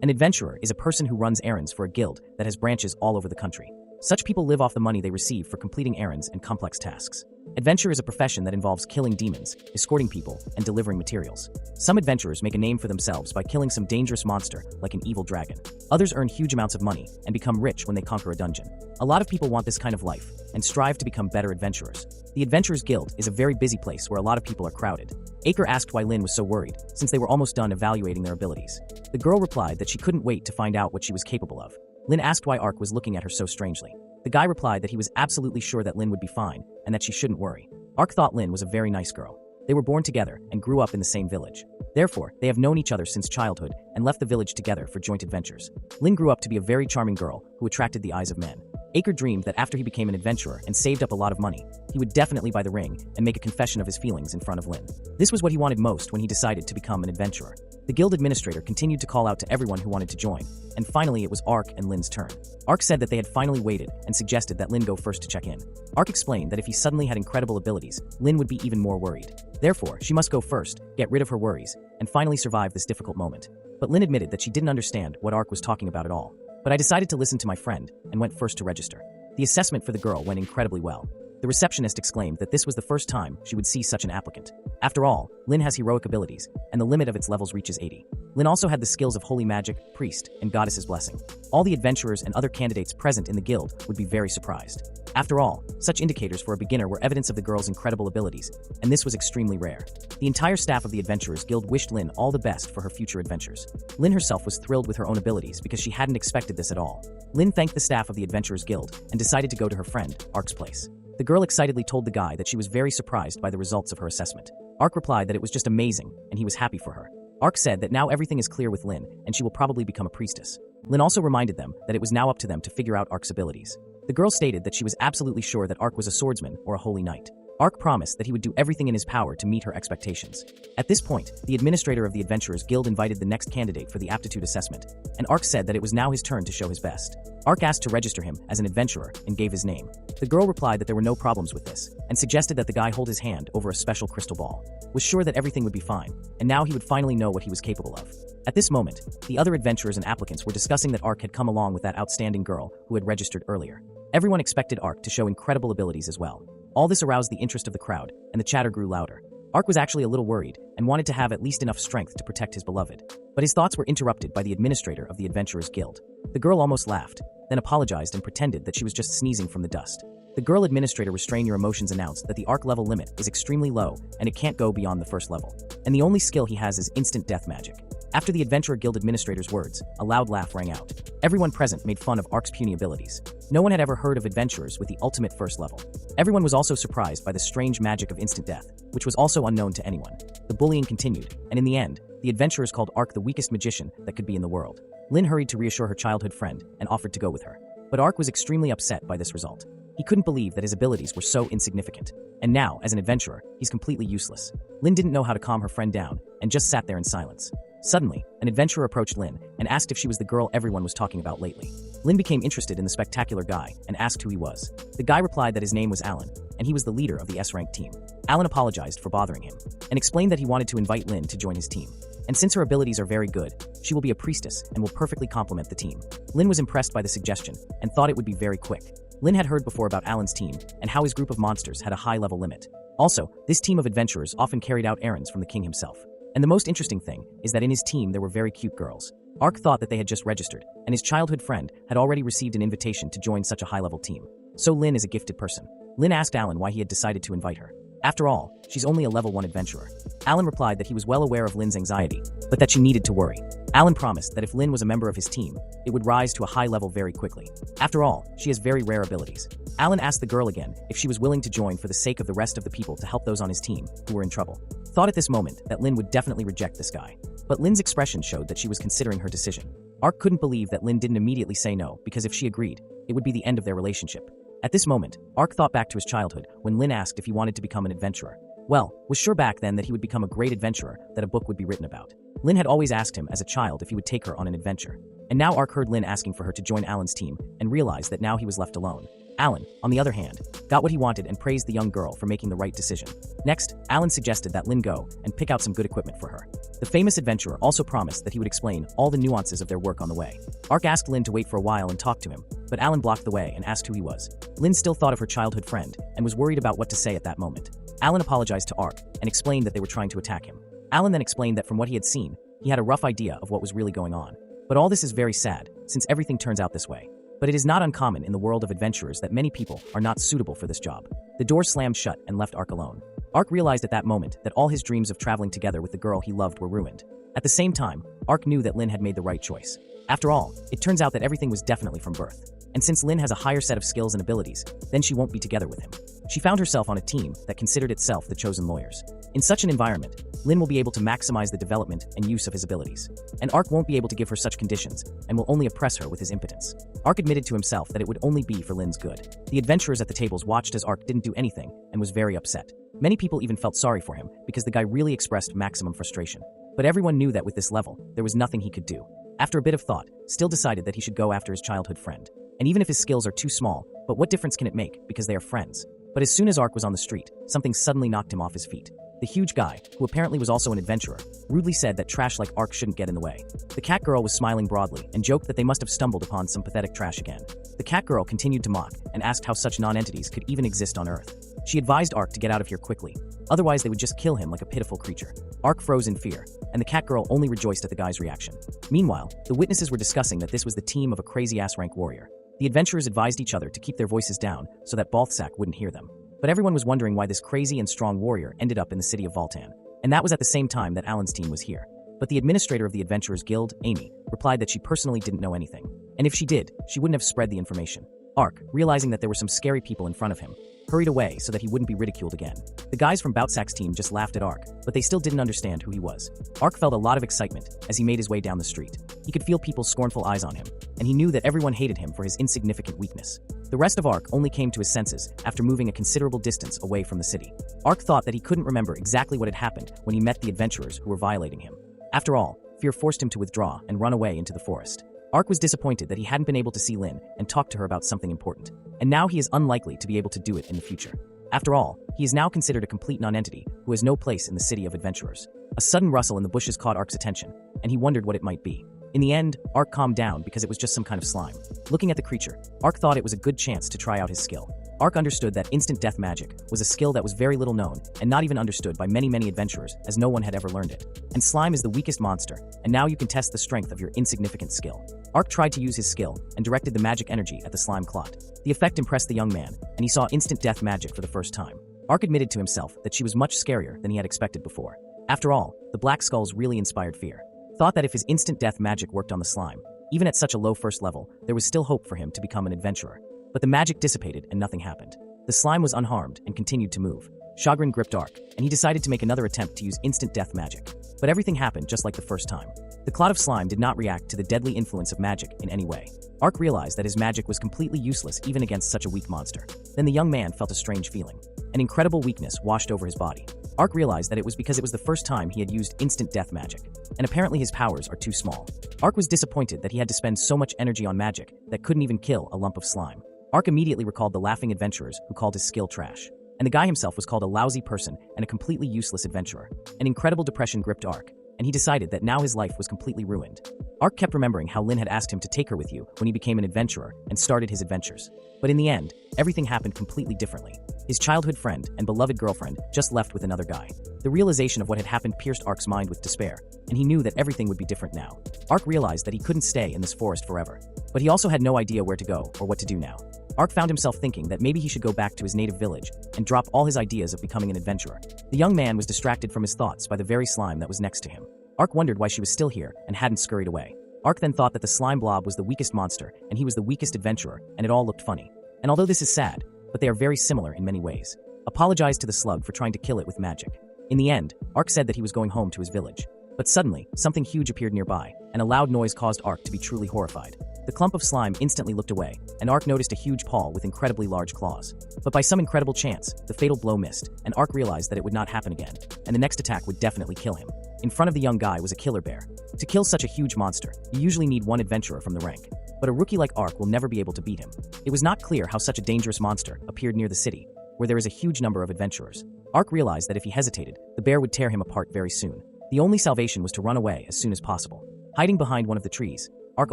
An adventurer is a person who runs errands for a guild that has branches all over the country. Such people live off the money they receive for completing errands and complex tasks. Adventure is a profession that involves killing demons, escorting people, and delivering materials. Some adventurers make a name for themselves by killing some dangerous monster, like an evil dragon. Others earn huge amounts of money and become rich when they conquer a dungeon. A lot of people want this kind of life and strive to become better adventurers. The Adventurers Guild is a very busy place where a lot of people are crowded. Acre asked why Lin was so worried, since they were almost done evaluating their abilities. The girl replied that she couldn't wait to find out what she was capable of. Lin asked why Ark was looking at her so strangely. The guy replied that he was absolutely sure that Lin would be fine and that she shouldn't worry. Ark thought Lin was a very nice girl. They were born together and grew up in the same village. Therefore, they have known each other since childhood and left the village together for joint adventures. Lin grew up to be a very charming girl who attracted the eyes of men. Acre dreamed that after he became an adventurer and saved up a lot of money, he would definitely buy the ring and make a confession of his feelings in front of Lin. This was what he wanted most when he decided to become an adventurer. The guild administrator continued to call out to everyone who wanted to join, and finally it was Ark and Lin's turn. Ark said that they had finally waited and suggested that Lin go first to check in. Ark explained that if he suddenly had incredible abilities, Lin would be even more worried. Therefore, she must go first, get rid of her worries, and finally survive this difficult moment. But Lin admitted that she didn't understand what Ark was talking about at all. But I decided to listen to my friend and went first to register. The assessment for the girl went incredibly well. The receptionist exclaimed that this was the first time she would see such an applicant. After all, Lin has heroic abilities, and the limit of its levels reaches 80. Lin also had the skills of holy magic, priest, and goddess's blessing. All the adventurers and other candidates present in the guild would be very surprised. After all, such indicators for a beginner were evidence of the girl's incredible abilities, and this was extremely rare. The entire staff of the Adventurers Guild wished Lin all the best for her future adventures. Lin herself was thrilled with her own abilities because she hadn't expected this at all. Lin thanked the staff of the Adventurers Guild and decided to go to her friend, Ark's place. The girl excitedly told the guy that she was very surprised by the results of her assessment. Ark replied that it was just amazing, and he was happy for her. Ark said that now everything is clear with Lin, and she will probably become a priestess. Lin also reminded them that it was now up to them to figure out Ark's abilities. The girl stated that she was absolutely sure that Ark was a swordsman or a holy knight. Ark promised that he would do everything in his power to meet her expectations. At this point, the administrator of the Adventurers Guild invited the next candidate for the aptitude assessment, and Ark said that it was now his turn to show his best. Ark asked to register him as an adventurer and gave his name. The girl replied that there were no problems with this, and suggested that the guy hold his hand over a special crystal ball. Was sure that everything would be fine, and now he would finally know what he was capable of. At this moment, the other adventurers and applicants were discussing that Ark had come along with that outstanding girl who had registered earlier. Everyone expected Ark to show incredible abilities as well. All this aroused the interest of the crowd, and the chatter grew louder. Ark was actually a little worried and wanted to have at least enough strength to protect his beloved. But his thoughts were interrupted by the administrator of the Adventurers Guild. The girl almost laughed, then apologized and pretended that she was just sneezing from the dust. The girl administrator restrain your emotions announced that the Ark level limit is extremely low and it can't go beyond the first level. And the only skill he has is instant death magic. After the Adventurer Guild administrator's words, a loud laugh rang out. Everyone present made fun of Ark's puny abilities. No one had ever heard of adventurers with the ultimate first level. Everyone was also surprised by the strange magic of instant death, which was also unknown to anyone. The bullying continued, and in the end, the adventurers called Ark the weakest magician that could be in the world. Lin hurried to reassure her childhood friend and offered to go with her. But Ark was extremely upset by this result. He couldn't believe that his abilities were so insignificant. And now, as an adventurer, he's completely useless. Lin didn't know how to calm her friend down and just sat there in silence. Suddenly, an adventurer approached Lin and asked if she was the girl everyone was talking about lately. Lin became interested in the spectacular guy and asked who he was. The guy replied that his name was Alan, and he was the leader of the S-rank team. Alan apologized for bothering him and explained that he wanted to invite Lin to join his team. And since her abilities are very good, she will be a priestess and will perfectly complement the team. Lin was impressed by the suggestion and thought it would be very quick. Lin had heard before about Alan's team and how his group of monsters had a high-level limit. Also, this team of adventurers often carried out errands from the king himself. And the most interesting thing is that in his team there were very cute girls. Ark thought that they had just registered, and his childhood friend had already received an invitation to join such a high-level team. So Lin is a gifted person. Lin asked Alan why he had decided to invite her. After all, she's only a level 1 adventurer. Alan replied that he was well aware of Lin's anxiety, but that she needed to worry. Alan promised that if Lin was a member of his team, it would rise to a high level very quickly. After all, she has very rare abilities. Alan asked the girl again if she was willing to join for the sake of the rest of the people to help those on his team who were in trouble. Thought at this moment that Lin would definitely reject this guy. But Lin's expression showed that she was considering her decision. Ark couldn't believe that Lin didn't immediately say no, because if she agreed, it would be the end of their relationship. At this moment, Ark thought back to his childhood when Lin asked if he wanted to become an adventurer. Well, was sure back then that he would become a great adventurer that a book would be written about. Lin had always asked him as a child if he would take her on an adventure. And now Ark heard Lin asking for her to join Alan's team and realized that now he was left alone. Alan, on the other hand, got what he wanted and praised the young girl for making the right decision. Next, Alan suggested that Lin go and pick out some good equipment for her. The famous adventurer also promised that he would explain all the nuances of their work on the way. Ark asked Lin to wait for a while and talk to him, but Alan blocked the way and asked who he was. Lin still thought of her childhood friend and was worried about what to say at that moment. Alan apologized to Ark and explained that they were trying to attack him. Alan then explained that from what he had seen, he had a rough idea of what was really going on. But all this is very sad, since everything turns out this way. But it is not uncommon in the world of adventurers that many people are not suitable for this job. The door slammed shut and left Ark alone. Ark realized at that moment that all his dreams of traveling together with the girl he loved were ruined. At the same time, Ark knew that Lin had made the right choice. After all, it turns out that everything was definitely from birth. And since Lin has a higher set of skills and abilities, then she won't be together with him. She found herself on a team that considered itself the chosen lawyers. In such an environment, Lin will be able to maximize the development and use of his abilities. And Ark won't be able to give her such conditions and will only oppress her with his impotence. Ark admitted to himself that it would only be for Lin's good. The adventurers at the tables watched as Ark didn't do anything and was very upset. Many people even felt sorry for him because the guy really expressed maximum frustration. But everyone knew that with this level, there was nothing he could do. After a bit of thought, Still decided that he should go after his childhood friend. And even if his skills are too small, but what difference can it make because they are friends? But as soon as Ark was on the street, something suddenly knocked him off his feet. The huge guy, who apparently was also an adventurer, rudely said that trash like Ark shouldn't get in the way. The cat girl was smiling broadly and joked that they must have stumbled upon some pathetic trash again. The cat girl continued to mock and asked how such non-entities could even exist on Earth. She advised Ark to get out of here quickly, otherwise they would just kill him like a pitiful creature. Ark froze in fear, and the cat girl only rejoiced at the guy's reaction. Meanwhile, the witnesses were discussing that this was the team of a crazy-ass rank warrior. The adventurers advised each other to keep their voices down so that Balthsac wouldn't hear them. But everyone was wondering why this crazy and strong warrior ended up in the city of Voltan. And that was at the same time that Alan's team was here. But the administrator of the Adventurers Guild, Amy, replied that she personally didn't know anything. And if she did, she wouldn't have spread the information. Ark, realizing that there were some scary people in front of him, hurried away so that he wouldn't be ridiculed again. The guys from Boutsac's team just laughed at Ark, but they still didn't understand who he was. Ark felt a lot of excitement as he made his way down the street. He could feel people's scornful eyes on him, and he knew that everyone hated him for his insignificant weakness. The rest of Ark only came to his senses after moving a considerable distance away from the city. Ark thought that he couldn't remember exactly what had happened when he met the adventurers who were violating him. After all, fear forced him to withdraw and run away into the forest. Ark was disappointed that he hadn't been able to see Lin and talk to her about something important, and now he is unlikely to be able to do it in the future. After all, he is now considered a complete non-entity who has no place in the city of adventurers. A sudden rustle in the bushes caught Ark's attention, and he wondered what it might be. In the end, Ark calmed down because it was just some kind of slime. Looking at the creature, Ark thought it was a good chance to try out his skill. Ark understood that instant death magic was a skill that was very little known and not even understood by many adventurers, as no one had ever learned it. And slime is the weakest monster, and now you can test the strength of your insignificant skill. Ark tried to use his skill and directed the magic energy at the slime clot. The effect impressed the young man, and he saw instant death magic for the first time. Ark admitted to himself that she was much scarier than he had expected before. After all, the black skulls really inspired fear. Thought that if his instant death magic worked on the slime, even at such a low first level, there was still hope for him to become an adventurer. But the magic dissipated and nothing happened. The slime was unharmed and continued to move. Chagrin gripped Ark, and he decided to make another attempt to use instant death magic. But everything happened just like the first time. The clot of slime did not react to the deadly influence of magic in any way. Ark realized that his magic was completely useless even against such a weak monster. Then the young man felt a strange feeling. An incredible weakness washed over his body. Ark realized that it was because it was the first time he had used instant death magic, and apparently his powers are too small. Ark was disappointed that he had to spend so much energy on magic that couldn't even kill a lump of slime. Ark immediately recalled the laughing adventurers who called his skill trash. And the guy himself was called a lousy person and a completely useless adventurer. An incredible depression gripped Ark, and he decided that now his life was completely ruined. Ark kept remembering how Lin had asked him to take her with you when he became an adventurer and started his adventures. But in the end, everything happened completely differently. His childhood friend and beloved girlfriend just left with another guy. The realization of what had happened pierced Ark's mind with despair, and he knew that everything would be different now. Ark realized that he couldn't stay in this forest forever, but he also had no idea where to go or what to do now. Ark found himself thinking that maybe he should go back to his native village and drop all his ideas of becoming an adventurer. The young man was distracted from his thoughts by the very slime that was next to him. Ark wondered why she was still here and hadn't scurried away. Ark then thought that the slime blob was the weakest monster and he was the weakest adventurer, and it all looked funny. And although this is sad, but they are very similar in many ways. Apologized to the slug for trying to kill it with magic. In the end, Ark said that he was going home to his village. But suddenly, something huge appeared nearby, and a loud noise caused Ark to be truly horrified. The clump of slime instantly looked away, and Ark noticed a huge paw with incredibly large claws. But by some incredible chance, the fatal blow missed, and Ark realized that it would not happen again, and the next attack would definitely kill him. In front of the young guy was a killer bear. To kill such a huge monster, you usually need one adventurer from the rank. but a rookie like Ark will never be able to beat him. It was not clear how such a dangerous monster appeared near the city, where there is a huge number of adventurers. Ark realized that if he hesitated, the bear would tear him apart very soon. The only salvation was to run away as soon as possible. Hiding behind one of the trees, Ark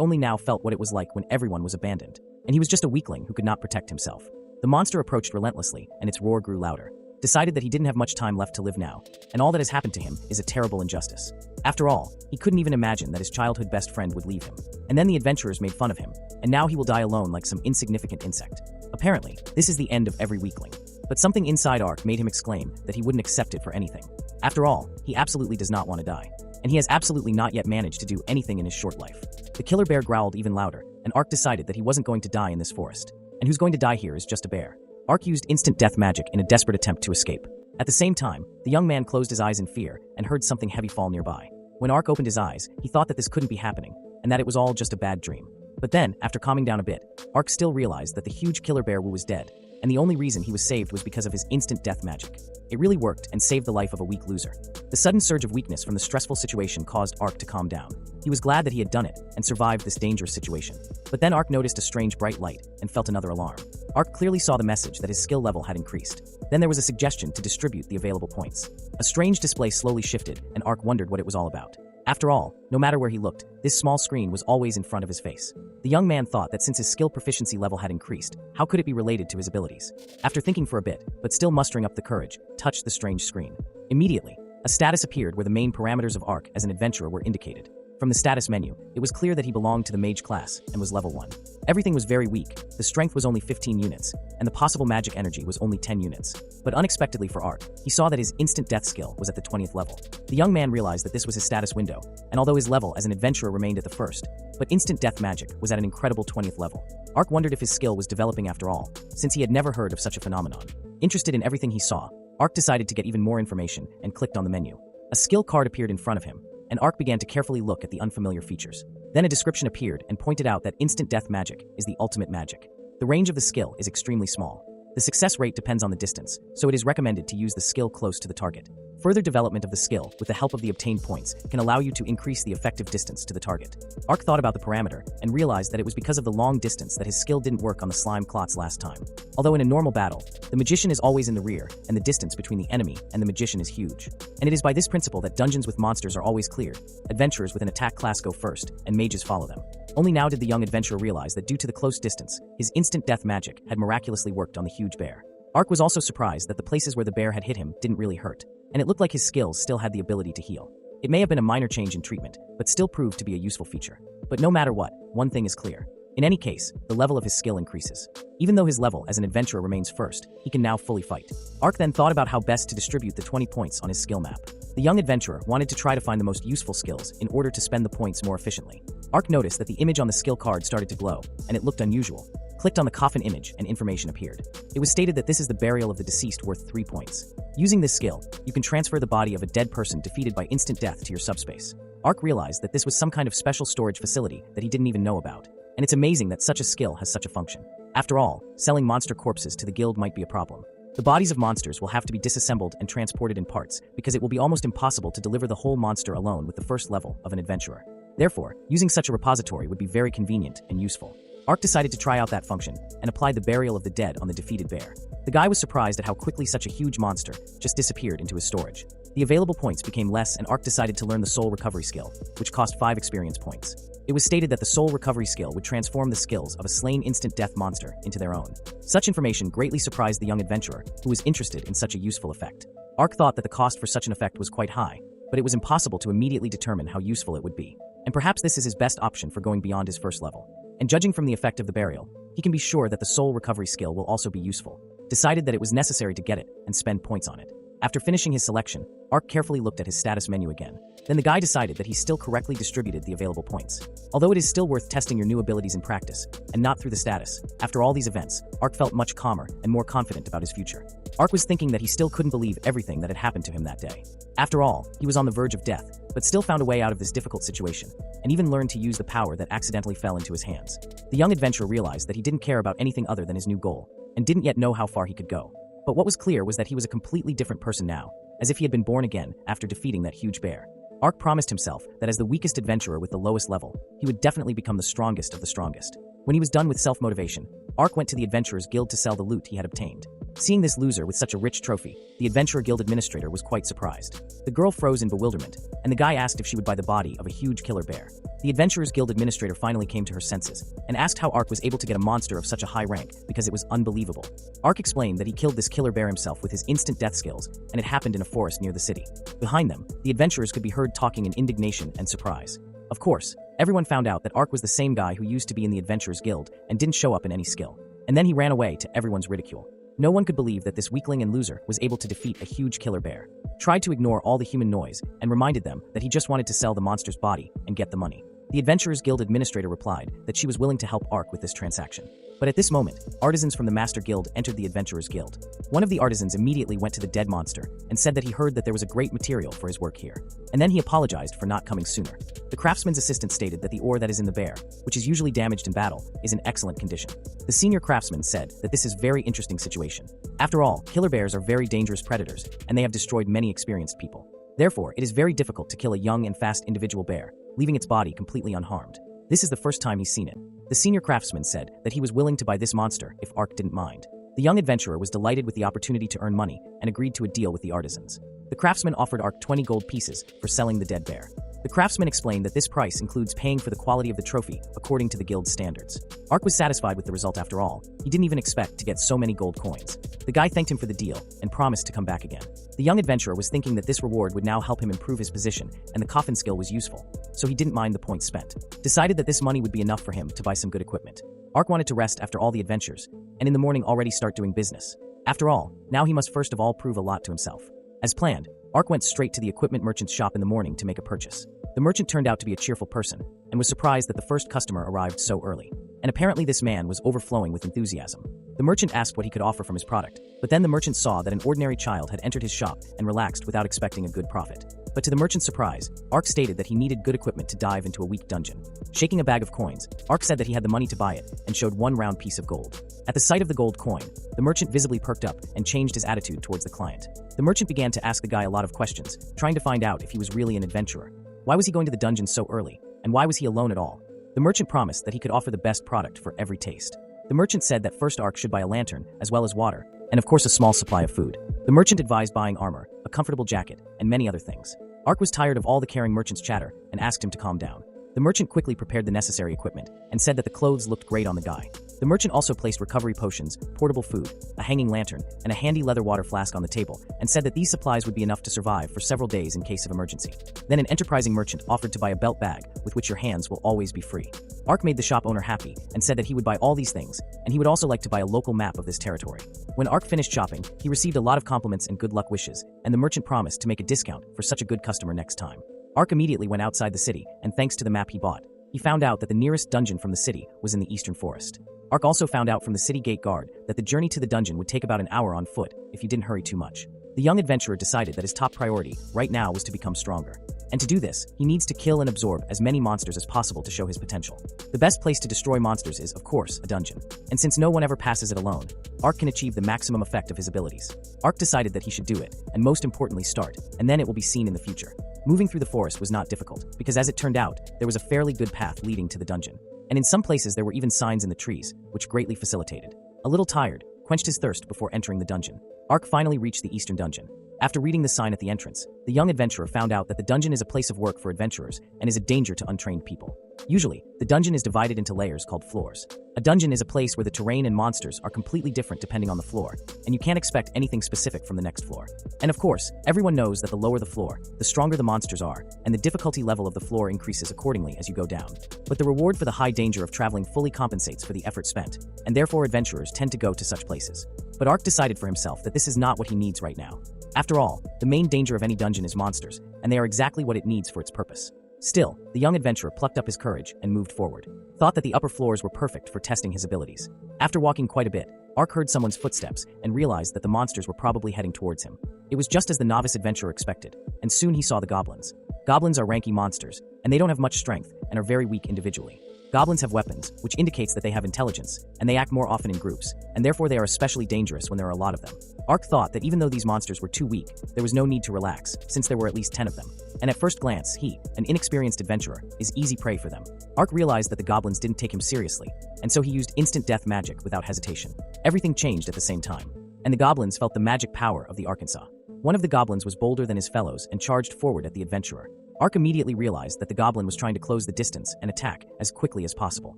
only now felt what it was like when everyone was abandoned, and he was just a weakling who could not protect himself. The monster approached relentlessly, and its roar grew louder. Decided that he didn't have much time left to live now, and all that has happened to him is a terrible injustice. After all, he couldn't even imagine that his childhood best friend would leave him. And then the adventurers made fun of him, and now he will die alone like some insignificant insect. Apparently, this is the end of every weakling. But something inside Ark made him exclaim that he wouldn't accept it for anything. After all, he absolutely does not want to die. And he has absolutely not yet managed to do anything in his short life. The killer bear growled even louder, and Ark decided that he wasn't going to die in this forest. And who's going to die here is just a bear. Ark used instant death magic in a desperate attempt to escape. At the same time, the young man closed his eyes in fear and heard something heavy fall nearby. When Ark opened his eyes, he thought that this couldn't be happening, and that it was all just a bad dream. But then, after calming down a bit, Ark still realized that the huge killer bear was dead, and the only reason he was saved was because of his instant death magic. It really worked and saved the life of a weak loser. The sudden surge of weakness from the stressful situation caused Ark to calm down. He was glad that he had done it and survived this dangerous situation. But then Ark noticed a strange bright light and felt another alarm. Ark clearly saw the message that his skill level had increased. Then there was a suggestion to distribute the available points. A strange display slowly shifted, and Ark wondered what it was all about. After all, no matter where he looked, this small screen was always in front of his face. The young man thought that since his skill proficiency level had increased, how could it be related to his abilities? After thinking for a bit, but still mustering up the courage, touched the strange screen. Immediately, a status appeared where the main parameters of Ark as an adventurer were indicated. From the status menu, it was clear that he belonged to the mage class and was level 1. Everything was very weak, the strength was only 15 units, and the possible magic energy was only 10 units. But unexpectedly for Ark, he saw that his instant death skill was at the 20th level. The young man realized that this was his status window, and although his level as an adventurer remained at the first, but instant death magic was at an incredible 20th level. Ark wondered if his skill was developing after all, since he had never heard of such a phenomenon. Interested in everything he saw, Ark decided to get even more information and clicked on the menu. A skill card appeared in front of him, and Ark began to carefully look at the unfamiliar features. Then a description appeared and pointed out that instant death magic is the ultimate magic. The range of the skill is extremely small. The success rate depends on the distance, so it is recommended to use the skill close to the target. Further development of the skill with the help of the obtained points can allow you to increase the effective distance to the target. Ark thought about the parameter and realized that it was because of the long distance that his skill didn't work on the slime clots last time. Although in a normal battle, the magician is always in the rear, and the distance between the enemy and the magician is huge. And it is by this principle that dungeons with monsters are always cleared, adventurers with an attack class go first, and mages follow them. Only now did the young adventurer realize that due to the close distance, his instant death magic had miraculously worked on the huge bear. Ark was also surprised that the places where the bear had hit him didn't really hurt, and it looked like his skills still had the ability to heal. It may have been a minor change in treatment, but still proved to be a useful feature. But no matter what, one thing is clear. In any case, the level of his skill increases. Even though his level as an adventurer remains first, he can now fully fight. Ark then thought about how best to distribute the 20 points on his skill map. The young adventurer wanted to try to find the most useful skills in order to spend the points more efficiently. Ark noticed that the image on the skill card started to glow, and it looked unusual. Clicked on the coffin image and information appeared. It was stated that this is the burial of the deceased worth 3 points. Using this skill, you can transfer the body of a dead person defeated by instant death to your subspace. Ark realized that this was some kind of special storage facility that he didn't even know about. And it's amazing that such a skill has such a function. After all, selling monster corpses to the guild might be a problem. The bodies of monsters will have to be disassembled and transported in parts because it will be almost impossible to deliver the whole monster alone with the first level of an adventurer. Therefore, using such a repository would be very convenient and useful. Ark decided to try out that function and applied the burial of the dead on the defeated bear. The guy was surprised at how quickly such a huge monster just disappeared into his storage. The available points became less and Ark decided to learn the soul recovery skill, which cost 5 experience points. It was stated that the soul recovery skill would transform the skills of a slain instant death monster into their own. Such information greatly surprised the young adventurer, who was interested in such a useful effect. Ark thought that the cost for such an effect was quite high, but it was impossible to immediately determine how useful it would be. And perhaps this is his best option for going beyond his first level. And judging from the effect of the burial, he can be sure that the soul recovery skill will also be useful. Decided that it was necessary to get it and spend points on it. After finishing his selection, Ark carefully looked at his status menu again. Then the guy decided that he still correctly distributed the available points. Although it is still worth testing your new abilities in practice, and not through the status, after all these events, Ark felt much calmer and more confident about his future. Ark was thinking that he still couldn't believe everything that had happened to him that day. After all, he was on the verge of death, but still found a way out of this difficult situation, and even learned to use the power that accidentally fell into his hands. The young adventurer realized that he didn't care about anything other than his new goal, and didn't yet know how far he could go. But what was clear was that he was a completely different person now, as if he had been born again after defeating that huge bear. Ark promised himself that as the weakest adventurer with the lowest level, he would definitely become the strongest of the strongest. When he was done with self-motivation, Ark went to the Adventurers Guild to sell the loot he had obtained. Seeing this loser with such a rich trophy, the Adventurer Guild administrator was quite surprised. The girl froze in bewilderment, and the guy asked if she would buy the body of a huge killer bear. The Adventurers Guild administrator finally came to her senses, and asked how Ark was able to get a monster of such a high rank because it was unbelievable. Ark explained that he killed this killer bear himself with his instant death skills, and it happened in a forest near the city. Behind them, the adventurers could be heard talking in indignation and surprise. Of course, everyone found out that Ark was the same guy who used to be in the Adventurers Guild and didn't show up in any skill. And then he ran away to everyone's ridicule. No one could believe that this weakling and loser was able to defeat a huge killer bear. Tried to ignore all the human noise and reminded them that he just wanted to sell the monster's body and get the money. The Adventurers Guild administrator replied that she was willing to help Ark with this transaction. But at this moment, artisans from the Master Guild entered the Adventurers Guild. One of the artisans immediately went to the dead monster and said that he heard that there was a great material for his work here. And then he apologized for not coming sooner. The craftsman's assistant stated that the ore that is in the bear, which is usually damaged in battle, is in excellent condition. The senior craftsman said that this is a very interesting situation. After all, killer bears are very dangerous predators, and they have destroyed many experienced people. Therefore, it is very difficult to kill a young and fast individual bear, leaving its body completely unharmed. This is the first time he's seen it. The senior craftsman said that he was willing to buy this monster if Ark didn't mind. The young adventurer was delighted with the opportunity to earn money and agreed to a deal with the artisans. The craftsman offered Ark 20 gold pieces for selling the dead bear. The craftsman explained that this price includes paying for the quality of the trophy according to the guild's standards. Ark was satisfied with the result after all. He didn't even expect to get so many gold coins. The guy thanked him for the deal and promised to come back again. The young adventurer was thinking that this reward would now help him improve his position, and the coffin skill was useful, so he didn't mind the points spent. Decided that this money would be enough for him to buy some good equipment. Ark wanted to rest after all the adventures, and in the morning already start doing business. After all, now he must first of all prove a lot to himself. As planned, Ark went straight to the equipment merchant's shop in the morning to make a purchase. The merchant turned out to be a cheerful person, and was surprised that the first customer arrived so early. And apparently this man was overflowing with enthusiasm. The merchant asked what he could offer from his product, but then the merchant saw that an ordinary child had entered his shop and relaxed without expecting a good profit. But to the merchant's surprise, Ark stated that he needed good equipment to dive into a weak dungeon. Shaking a bag of coins, Ark said that he had the money to buy it and showed one round piece of gold. At the sight of the gold coin, the merchant visibly perked up and changed his attitude towards the client. The merchant began to ask the guy a lot of questions, trying to find out if he was really an adventurer. Why was he going to the dungeon so early, and why was he alone at all? The merchant promised that he could offer the best product for every taste. The merchant said that first Ark should buy a lantern, as well as water, and of course a small supply of food. The merchant advised buying armor, a comfortable jacket, and many other things. Ark was tired of all the caring merchant's chatter and asked him to calm down. The merchant quickly prepared the necessary equipment and said that the clothes looked great on the guy. The merchant also placed recovery potions, portable food, a hanging lantern, and a handy leather water flask on the table, and said that these supplies would be enough to survive for several days in case of emergency. Then an enterprising merchant offered to buy a belt bag with which your hands will always be free. Ark made the shop owner happy and said that he would buy all these things, and he would also like to buy a local map of this territory. When Ark finished shopping, he received a lot of compliments and good luck wishes, and the merchant promised to make a discount for such a good customer next time. Ark immediately went outside the city, and thanks to the map he bought, he found out that the nearest dungeon from the city was in the eastern forest. Ark also found out from the city gate guard that the journey to the dungeon would take about an hour on foot if he didn't hurry too much. The young adventurer decided that his top priority right now was to become stronger. And to do this, he needs to kill and absorb as many monsters as possible to show his potential. The best place to destroy monsters is, of course, a dungeon. And since no one ever passes it alone, Ark can achieve the maximum effect of his abilities. Ark decided that he should do it, and most importantly start, and then it will be seen in the future. Moving through the forest was not difficult, because as it turned out, there was a fairly good path leading to the dungeon. And in some places there were even signs in the trees, which greatly facilitated. A little tired, quenched his thirst before entering the dungeon. Ark finally reached the eastern dungeon. After reading the sign at the entrance, the young adventurer found out that the dungeon is a place of work for adventurers and is a danger to untrained people. Usually, the dungeon is divided into layers called floors. A dungeon is a place where the terrain and monsters are completely different depending on the floor, and you can't expect anything specific from the next floor. And of course, everyone knows that the lower the floor, the stronger the monsters are, and the difficulty level of the floor increases accordingly as you go down. But the reward for the high danger of traveling fully compensates for the effort spent, and therefore adventurers tend to go to such places. But Ark decided for himself that this is not what he needs right now. After all, the main danger of any dungeon is monsters, and they are exactly what it needs for its purpose. Still, the young adventurer plucked up his courage and moved forward. Thought that the upper floors were perfect for testing his abilities. After walking quite a bit, Ark heard someone's footsteps and realized that the monsters were probably heading towards him. It was just as the novice adventurer expected, and soon he saw the goblins. Goblins are ranky monsters, and they don't have much strength and are very weak individually. Goblins have weapons, which indicates that they have intelligence, and they act more often in groups, and therefore they are especially dangerous when there are a lot of them. Ark thought that even though these monsters were too weak, there was no need to relax, since there were at least 10 of them. And at first glance, he, an inexperienced adventurer, is easy prey for them. Ark realized that the goblins didn't take him seriously, and so he used instant death magic without hesitation. Everything changed at the same time, and the goblins felt the magic power of the Arkansas. One of the goblins was bolder than his fellows and charged forward at the adventurer. Ark immediately realized that the goblin was trying to close the distance and attack as quickly as possible.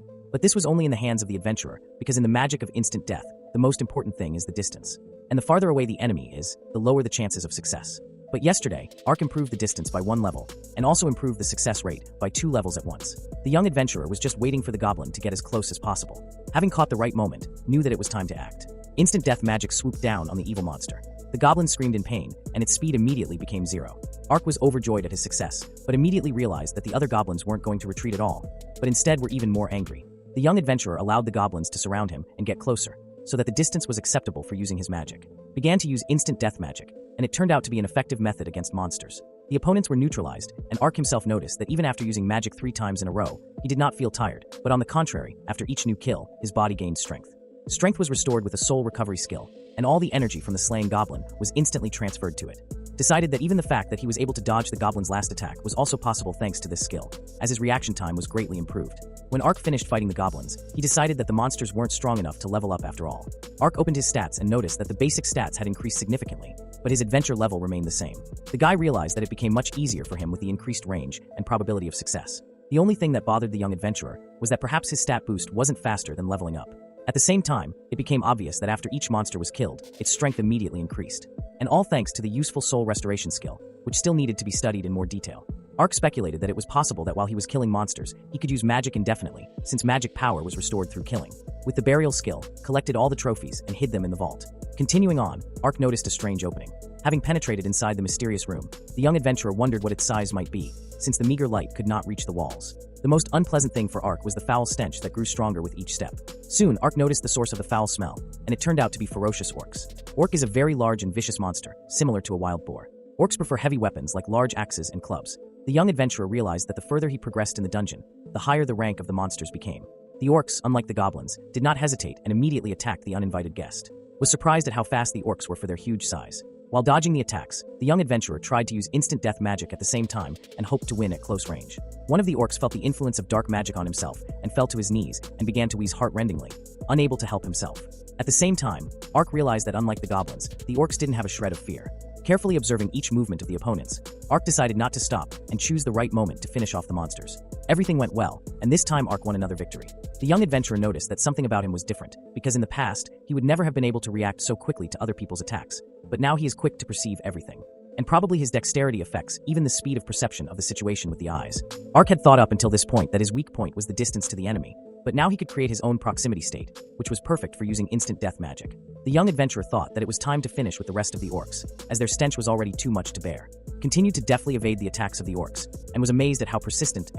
But this was only in the hands of the adventurer, because in the magic of instant death, the most important thing is the distance. And the farther away the enemy is, the lower the chances of success. But yesterday, Ark improved the distance by 1 level, and also improved the success rate by 2 levels at once. The young adventurer was just waiting for the goblin to get as close as possible. Having caught the right moment, knew that it was time to act. Instant death magic swooped down on the evil monster. The goblin screamed in pain, and its speed immediately became 0. Ark was overjoyed at his success, but immediately realized that the other goblins weren't going to retreat at all, but instead were even more angry. The young adventurer allowed the goblins to surround him and get closer, so that the distance was acceptable for using his magic. Began to use instant death magic, and it turned out to be an effective method against monsters. The opponents were neutralized, and Ark himself noticed that even after using magic 3 times in a row, he did not feel tired, but on the contrary, after each new kill, his body gained strength. Strength was restored with a soul recovery skill, and all the energy from the slain goblin was instantly transferred to it. Decided that even the fact that he was able to dodge the goblin's last attack was also possible thanks to this skill, as his reaction time was greatly improved. When Ark finished fighting the goblins, he decided that the monsters weren't strong enough to level up after all. Ark opened his stats and noticed that the basic stats had increased significantly, but his adventure level remained the same. The guy realized that it became much easier for him with the increased range and probability of success. The only thing that bothered the young adventurer was that perhaps his stat boost wasn't faster than leveling up. At the same time, it became obvious that after each monster was killed, its strength immediately increased. And all thanks to the useful soul restoration skill, which still needed to be studied in more detail. Ark speculated that it was possible that while he was killing monsters, he could use magic indefinitely, since magic power was restored through killing. With the burial skill, collected all the trophies and hid them in the vault. Continuing on, Ark noticed a strange opening. Having penetrated inside the mysterious room, the young adventurer wondered what its size might be, since the meager light could not reach the walls. The most unpleasant thing for Ark was the foul stench that grew stronger with each step. Soon, Ark noticed the source of the foul smell, and it turned out to be ferocious orcs. Orc is a very large and vicious monster, similar to a wild boar. Orcs prefer heavy weapons like large axes and clubs. The young adventurer realized that the further he progressed in the dungeon, the higher the rank of the monsters became. The orcs, unlike the goblins, did not hesitate and immediately attacked the uninvited guest. Was surprised at how fast the orcs were for their huge size. While dodging the attacks, the young adventurer tried to use instant death magic at the same time and hoped to win at close range. One of the orcs felt the influence of dark magic on himself and fell to his knees and began to wheeze heart-rendingly, unable to help himself. At the same time, Ark realized that unlike the goblins, the orcs didn't have a shred of fear. Carefully observing each movement of the opponents, Ark decided not to stop and choose the right moment to finish off the monsters. Everything went well, and this time Ark won another victory. The young adventurer noticed that something about him was different, because in the past, he would never have been able to react so quickly to other people's attacks, but now he is quick to perceive everything. And probably his dexterity affects even the speed of perception of the situation with the eyes. Ark had thought up until this point that his weak point was the distance to the enemy, but now he could create his own proximity state, which was perfect for using instant death magic. The young adventurer thought that it was time to finish with the rest of the orcs, as their stench was already too much to bear. Continued to deftly evade the attacks of the orcs, and was amazed at how persistent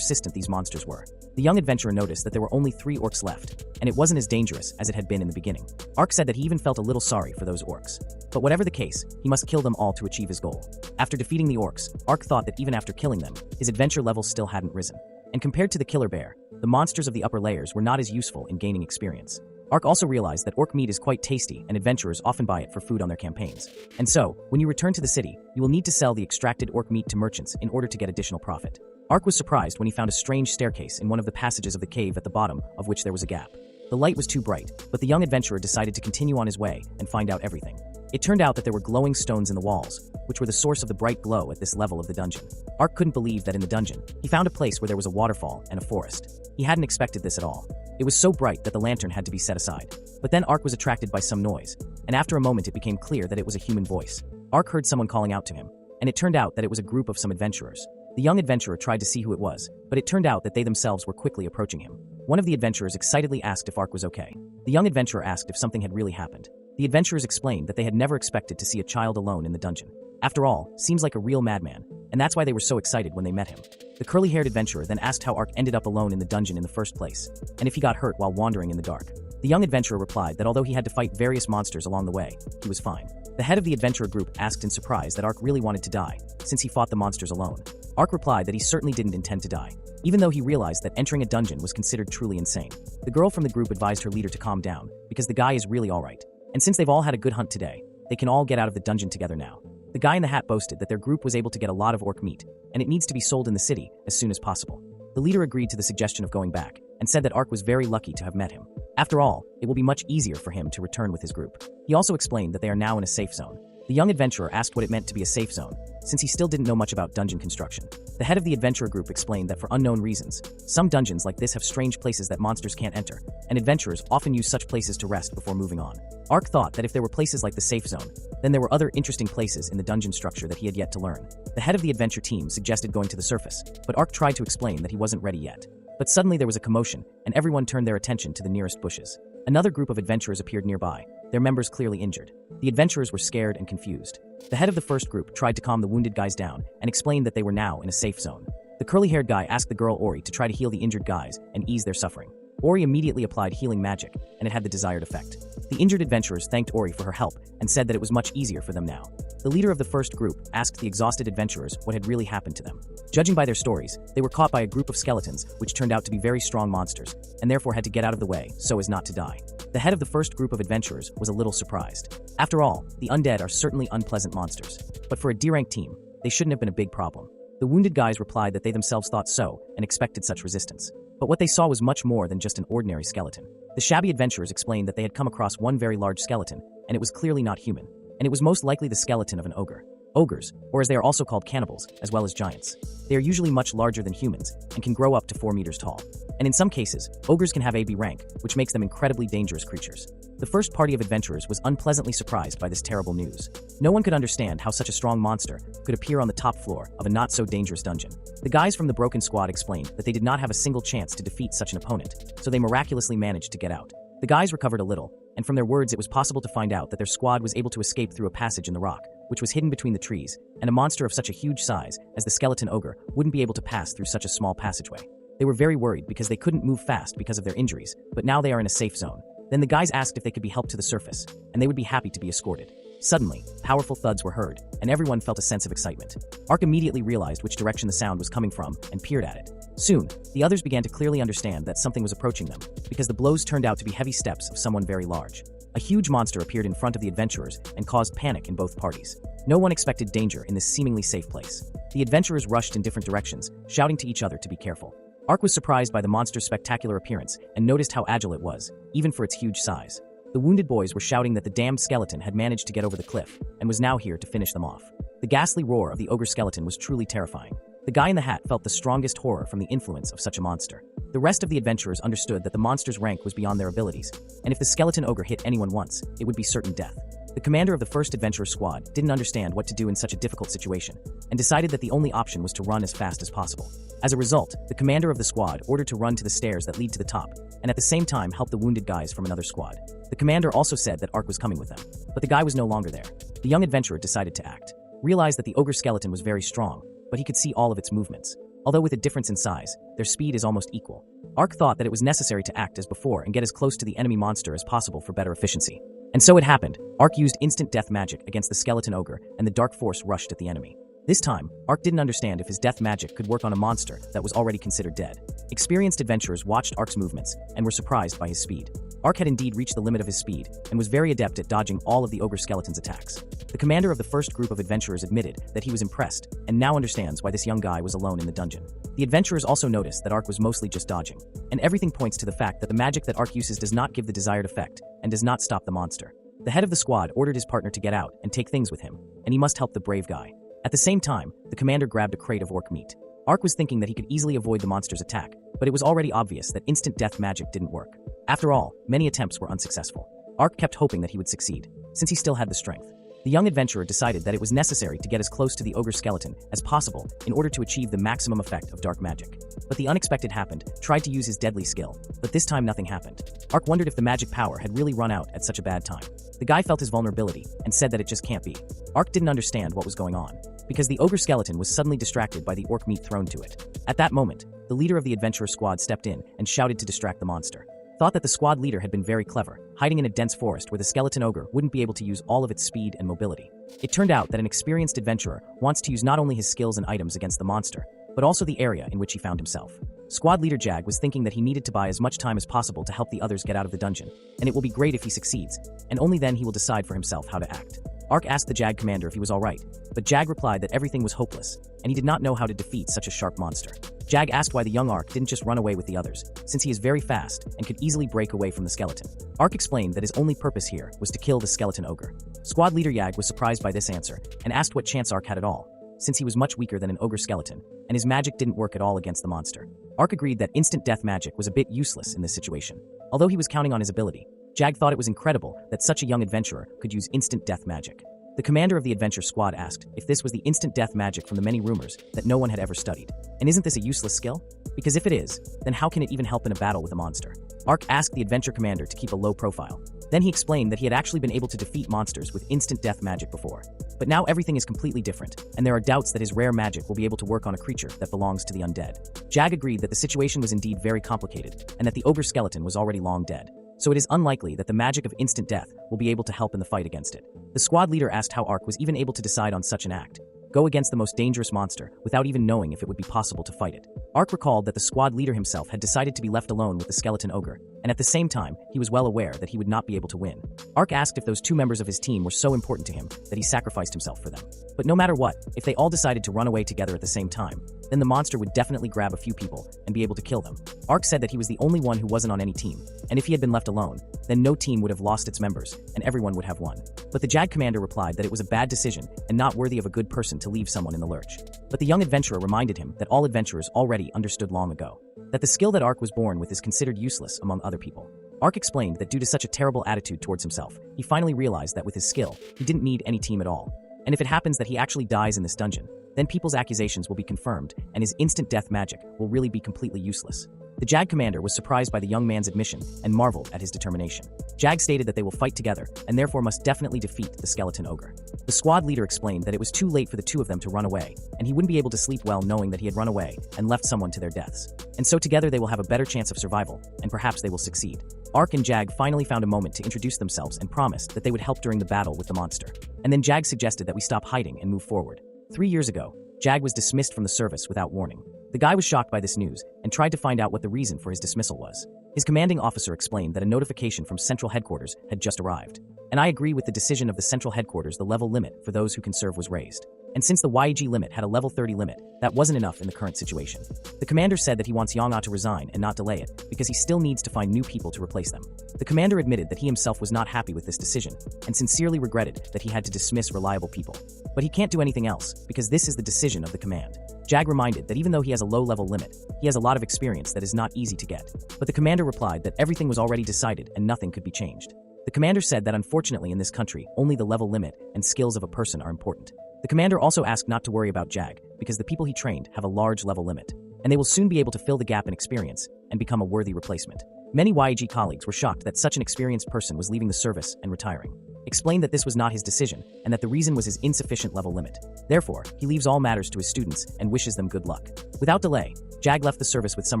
these monsters were. The young adventurer noticed that there were only 3 orcs left, and it wasn't as dangerous as it had been in the beginning. Ark said that he even felt a little sorry for those orcs. But whatever the case, he must kill them all to achieve his goal. After defeating the orcs, Ark thought that even after killing them, his adventure level still hadn't risen. And compared to the killer bear, the monsters of the upper layers were not as useful in gaining experience. Ark also realized that orc meat is quite tasty and adventurers often buy it for food on their campaigns. And so, when you return to the city, you will need to sell the extracted orc meat to merchants in order to get additional profit. Ark was surprised when he found a strange staircase in one of the passages of the cave at the bottom of which there was a gap. The light was too bright, but the young adventurer decided to continue on his way and find out everything. It turned out that there were glowing stones in the walls, which were the source of the bright glow at this level of the dungeon. Ark couldn't believe that in the dungeon, he found a place where there was a waterfall and a forest. He hadn't expected this at all. It was so bright that the lantern had to be set aside. But then Ark was attracted by some noise, and after a moment it became clear that it was a human voice. Ark heard someone calling out to him, and it turned out that it was a group of some adventurers. The young adventurer tried to see who it was, but it turned out that they themselves were quickly approaching him. One of the adventurers excitedly asked if Ark was okay. The young adventurer asked if something had really happened. The adventurers explained that they had never expected to see a child alone in the dungeon. After all, seems like a real madman, and that's why they were so excited when they met him. The curly-haired adventurer then asked how Ark ended up alone in the dungeon in the first place, and if he got hurt while wandering in the dark. The young adventurer replied that although he had to fight various monsters along the way, he was fine. The head of the adventurer group asked in surprise that Ark really wanted to die, since he fought the monsters alone. Ark replied that he certainly didn't intend to die. even though he realized that entering a dungeon was considered truly insane. The girl from the group advised her leader to calm down, because the guy is really alright. And since they've all had a good hunt today, they can all get out of the dungeon together now. The guy in the hat boasted that their group was able to get a lot of orc meat, and it needs to be sold in the city as soon as possible. The leader agreed to the suggestion of going back, and said that Ark was very lucky to have met him. After all, it will be much easier for him to return with his group. He also explained that they are now in a safe zone. The young adventurer asked what it meant to be a safe zone, since he still didn't know much about dungeon construction. The head of the adventurer group explained that for unknown reasons, some dungeons like this have strange places that monsters can't enter, and adventurers often use such places to rest before moving on. Ark thought that if there were places like the safe zone, then there were other interesting places in the dungeon structure that he had yet to learn. The head of the adventure team suggested going to the surface, but Ark tried to explain that he wasn't ready yet. But suddenly there was a commotion, and everyone turned their attention to the nearest bushes. Another group of adventurers appeared nearby, their members clearly injured. The adventurers were scared and confused. The head of the first group tried to calm the wounded guys down and explained that they were now in a safe zone. The curly-haired guy asked the girl Ori to try to heal the injured guys and ease their suffering. Ori immediately applied healing magic, and it had the desired effect. The injured adventurers thanked Ori for her help and said that it was much easier for them now. The leader of the first group asked the exhausted adventurers what had really happened to them. Judging by their stories, they were caught by a group of skeletons which turned out to be very strong monsters, and therefore had to get out of the way so as not to die. The head of the first group of adventurers was a little surprised. After all, the undead are certainly unpleasant monsters. But for a D-rank team, they shouldn't have been a big problem. The wounded guys replied that they themselves thought so and expected such resistance. But what they saw was much more than just an ordinary skeleton. The shabby adventurers explained that they had come across one very large skeleton, and it was clearly not human. And it was most likely the skeleton of an ogre. Ogres, or as they are also called cannibals, as well as giants. They are usually much larger than humans, and can grow up to 4 meters tall. And in some cases, ogres can have AB rank, which makes them incredibly dangerous creatures. The first party of adventurers was unpleasantly surprised by this terrible news. No one could understand how such a strong monster could appear on the top floor of a not-so-dangerous dungeon. The guys from the broken squad explained that they did not have a single chance to defeat such an opponent, so they miraculously managed to get out. The guys recovered a little, and from their words it was possible to find out that their squad was able to escape through a passage in the rock, which was hidden between the trees, and a monster of such a huge size as the skeleton ogre wouldn't be able to pass through such a small passageway. They were very worried because they couldn't move fast because of their injuries, but now they are in a safe zone. Then the guys asked if they could be helped to the surface, and they would be happy to be escorted. Suddenly, powerful thuds were heard, and everyone felt a sense of excitement. Ark immediately realized which direction the sound was coming from and peered at it. Soon, the others began to clearly understand that something was approaching them, because the blows turned out to be heavy steps of someone very large. A huge monster appeared in front of the adventurers and caused panic in both parties. No one expected danger in this seemingly safe place. The adventurers rushed in different directions, shouting to each other to be careful. Ark was surprised by the monster's spectacular appearance and noticed how agile it was, even for its huge size. The wounded boys were shouting that the damned skeleton had managed to get over the cliff and was now here to finish them off. The ghastly roar of the ogre skeleton was truly terrifying. The guy in the hat felt the strongest horror from the influence of such a monster. The rest of the adventurers understood that the monster's rank was beyond their abilities, and if the skeleton ogre hit anyone once, it would be certain death. The commander of the first adventurer squad didn't understand what to do in such a difficult situation, and decided that the only option was to run as fast as possible. As a result, the commander of the squad ordered to run to the stairs that lead to the top, and at the same time help the wounded guys from another squad. The commander also said that Ark was coming with them, but the guy was no longer there. The young adventurer decided to act. Realized that the ogre skeleton was very strong, but he could see all of its movements. Although with a difference in size, their speed is almost equal. Ark thought that it was necessary to act as before and get as close to the enemy monster as possible for better efficiency. And so it happened. Ark used instant death magic against the skeleton ogre, and the dark force rushed at the enemy. This time, Ark didn't understand if his death magic could work on a monster that was already considered dead. Experienced adventurers watched Ark's movements and were surprised by his speed. Ark had indeed reached the limit of his speed and was very adept at dodging all of the ogre skeleton's attacks. The commander of the first group of adventurers admitted that he was impressed and now understands why this young guy was alone in the dungeon. The adventurers also noticed that Ark was mostly just dodging, and everything points to the fact that the magic that Ark uses does not give the desired effect and does not stop the monster. The head of the squad ordered his partner to get out and take things with him, and he must help the brave guy. At the same time, the commander grabbed a crate of orc meat. Ark was thinking that he could easily avoid the monster's attack, but it was already obvious that instant death magic didn't work. After all, many attempts were unsuccessful. Ark kept hoping that he would succeed, since he still had the strength. The young adventurer decided that it was necessary to get as close to the ogre skeleton as possible in order to achieve the maximum effect of dark magic. But the unexpected happened, tried to use his deadly skill, but this time nothing happened. Ark wondered if the magic power had really run out at such a bad time. The guy felt his vulnerability and said that it just can't be. Ark didn't understand what was going on, because the ogre skeleton was suddenly distracted by the orc meat thrown to it. At that moment, the leader of the adventurer squad stepped in and shouted to distract the monster. Thought that the squad leader had been very clever, hiding in a dense forest where the skeleton ogre wouldn't be able to use all of its speed and mobility. It turned out that an experienced adventurer wants to use not only his skills and items against the monster, but also the area in which he found himself. Squad leader Jag was thinking that he needed to buy as much time as possible to help the others get out of the dungeon, and it will be great if he succeeds, and only then he will decide for himself how to act. Ark asked the Jag commander if he was alright, but Jag replied that everything was hopeless, and he did not know how to defeat such a sharp monster. Jag asked why the young Ark didn't just run away with the others, since he is very fast and could easily break away from the skeleton. Ark explained that his only purpose here was to kill the skeleton ogre. Squad leader Jag was surprised by this answer and asked what chance Ark had at all, since he was much weaker than an ogre skeleton, and his magic didn't work at all against the monster. Ark agreed that instant death magic was a bit useless in this situation. Although he was counting on his ability, Jag thought it was incredible that such a young adventurer could use instant death magic. The commander of the adventure squad asked if this was the instant death magic from the many rumors that no one had ever studied. And isn't this a useless skill? Because if it is, then how can it even help in a battle with a monster? Ark asked the adventure commander to keep a low profile. Then he explained that he had actually been able to defeat monsters with instant death magic before. But now everything is completely different, and there are doubts that his rare magic will be able to work on a creature that belongs to the undead. Jag agreed that the situation was indeed very complicated, and that the ogre skeleton was already long dead. So it is unlikely that the magic of instant death will be able to help in the fight against it. The squad leader asked how Ark was even able to decide on such an act. Go against the most dangerous monster without even knowing if it would be possible to fight it. Ark recalled that the squad leader himself had decided to be left alone with the skeleton ogre, and at the same time, he was well aware that he would not be able to win. Ark asked if those two members of his team were so important to him that he sacrificed himself for them. But no matter what, if they all decided to run away together at the same time, then the monster would definitely grab a few people and be able to kill them. Ark said that he was the only one who wasn't on any team, and if he had been left alone, then no team would have lost its members, and everyone would have won. But the Jag commander replied that it was a bad decision and not worthy of a good person to leave someone in the lurch. But the young adventurer reminded him that all adventurers already understood long ago that the skill that Ark was born with is considered useless among other people. Ark explained that due to such a terrible attitude towards himself, he finally realized that with his skill, he didn't need any team at all. And if it happens that he actually dies in this dungeon, then people's accusations will be confirmed and his instant death magic will really be completely useless. The Jag commander was surprised by the young man's admission and marveled at his determination. Jag stated that they will fight together and therefore must definitely defeat the skeleton ogre. The squad leader explained that it was too late for the two of them to run away, and he wouldn't be able to sleep well knowing that he had run away and left someone to their deaths. And so together they will have a better chance of survival, and perhaps they will succeed. Ark and Jag finally found a moment to introduce themselves and promised that they would help during the battle with the monster. And then Jag suggested that we stop hiding and move forward. 3 years ago, Jag was dismissed from the service without warning. The guy was shocked by this news and tried to find out what the reason for his dismissal was. His commanding officer explained that a notification from Central Headquarters had just arrived. And I agree with the decision of the Central Headquarters. The level limit for those who can serve was raised. And since the YEG limit had a level 30 limit, that wasn't enough in the current situation. The commander said that he wants Yang to resign and not delay it, because he still needs to find new people to replace them. The commander admitted that he himself was not happy with this decision, and sincerely regretted that he had to dismiss reliable people. But he can't do anything else, because this is the decision of the command. Jag reminded that even though he has a low-level limit, he has a lot of experience that is not easy to get. But the commander replied that everything was already decided and nothing could be changed. The commander said that unfortunately in this country, only the level limit and skills of a person are important. The commander also asked not to worry about Jag, because the people he trained have a large level limit, and they will soon be able to fill the gap in experience and become a worthy replacement. Many YEG colleagues were shocked that such an experienced person was leaving the service and retiring. Explained that this was not his decision, and that the reason was his insufficient level limit. Therefore, he leaves all matters to his students and wishes them good luck. Without delay, Jag left the service with some